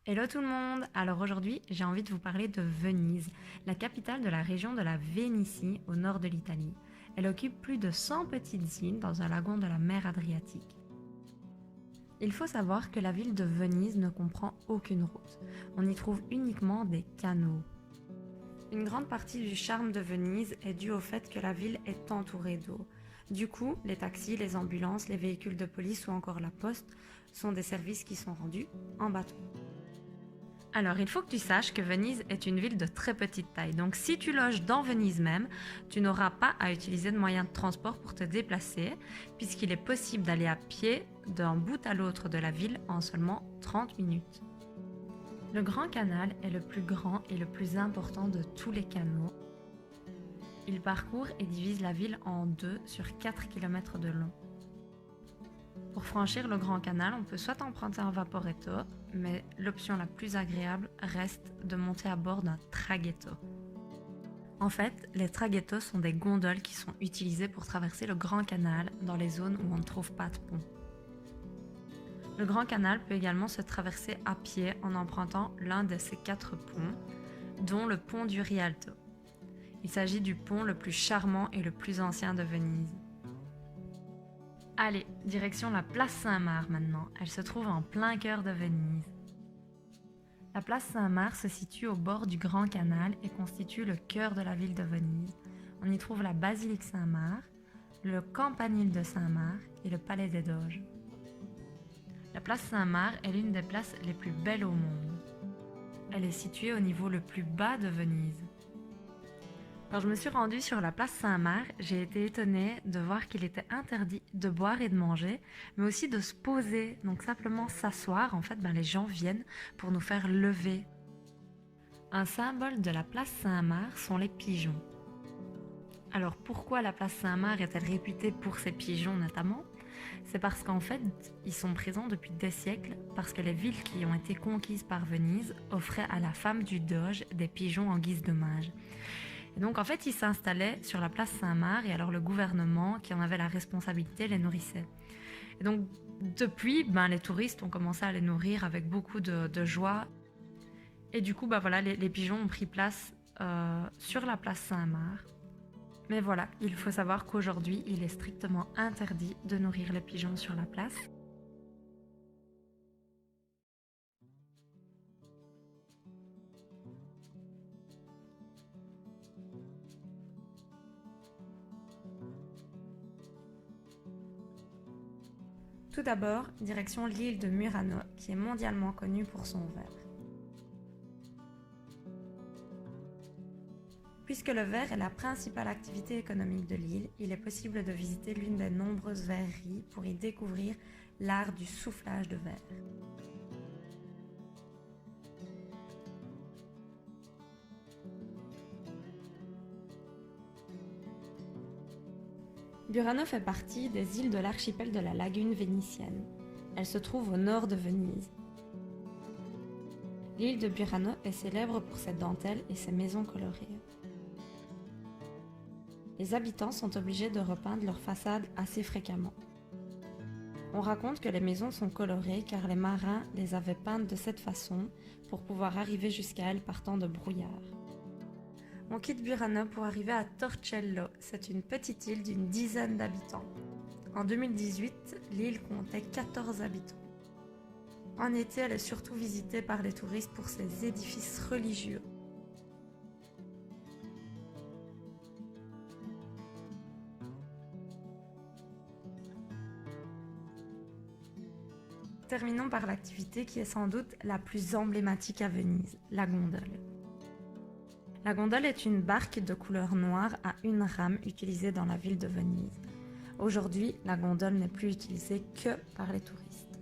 Hello tout le monde! Alors aujourd'hui, j'ai envie de vous parler de Venise, la capitale de la région de la Vénétie au nord de l'Italie. Elle occupe plus de 100 petites îles dans un lagon de la mer Adriatique. Il faut savoir que la ville de Venise ne comprend aucune route. On y trouve uniquement des canaux. Une grande partie du charme de Venise est due au fait que la ville est entourée d'eau. Du coup, les taxis, les ambulances, les véhicules de police ou encore la poste sont des services qui sont rendus en bateau. Alors, il faut que tu saches que Venise est une ville de très petite taille. Donc, si tu loges dans Venise même, tu n'auras pas à utiliser de moyens de transport pour te déplacer, puisqu'il est possible d'aller à pied d'un bout à l'autre de la ville en seulement 30 minutes. Le Grand Canal est le plus grand et le plus important de tous les canaux. Il parcourt et divise la ville en deux sur 4 km de long. Pour franchir le Grand Canal, on peut soit emprunter un vaporetto, mais l'option la plus agréable reste de monter à bord d'un traghetto. En fait, les traghettos sont des gondoles qui sont utilisées pour traverser le Grand Canal dans les zones où on ne trouve pas de pont. Le Grand Canal peut également se traverser à pied en empruntant l'un de ces 4 ponts, dont le pont du Rialto. Il s'agit du pont le plus charmant et le plus ancien de Venise. Allez, direction la place Saint-Marc maintenant. Elle se trouve en plein cœur de Venise. La place Saint-Marc se situe au bord du Grand Canal et constitue le cœur de la ville de Venise. On y trouve la basilique Saint-Marc, le campanile de Saint-Marc et le palais des Doges. La place Saint-Marc est l'une des places les plus belles au monde. Elle est située au niveau le plus bas de Venise. Quand je me suis rendue sur la place Saint-Marc, j'ai été étonnée de voir qu'il était interdit de boire et de manger, mais aussi de se poser, donc simplement s'asseoir. En fait, les gens viennent pour nous faire lever. Un symbole de la place Saint-Marc sont les pigeons. Alors pourquoi la place Saint-Marc est-elle réputée pour ses pigeons notamment ? C'est parce qu'en fait, ils sont présents depuis des siècles, parce que les villes qui ont été conquises par Venise offraient à la femme du doge des pigeons en guise d'hommage. Et donc en fait, ils s'installaient sur la place Saint-Marc et alors le gouvernement qui en avait la responsabilité les nourrissait. Et donc depuis, les touristes ont commencé à les nourrir avec beaucoup de joie. Et du coup, les pigeons ont pris place sur la place Saint-Marc. Mais voilà, il faut savoir qu'aujourd'hui, il est strictement interdit de nourrir les pigeons sur la place. Tout d'abord, direction l'île de Murano, qui est mondialement connue pour son verre. Puisque le verre est la principale activité économique de l'île, il est possible de visiter l'une des nombreuses verreries pour y découvrir l'art du soufflage de verre. Burano fait partie des îles de l'archipel de la lagune vénitienne. Elle se trouve au nord de Venise. L'île de Burano est célèbre pour ses dentelles et ses maisons colorées. Les habitants sont obligés de repeindre leurs façades assez fréquemment. On raconte que les maisons sont colorées car les marins les avaient peintes de cette façon pour pouvoir arriver jusqu'à elles partant de brouillard. On quitte Burano pour arriver à Torcello, c'est une petite île d'une dizaine d'habitants. En 2018, l'île comptait 14 habitants. En été, elle est surtout visitée par les touristes pour ses édifices religieux. Terminons par l'activité qui est sans doute la plus emblématique à Venise, la gondole. La gondole est une barque de couleur noire à une rame utilisée dans la ville de Venise. Aujourd'hui, la gondole n'est plus utilisée que par les touristes.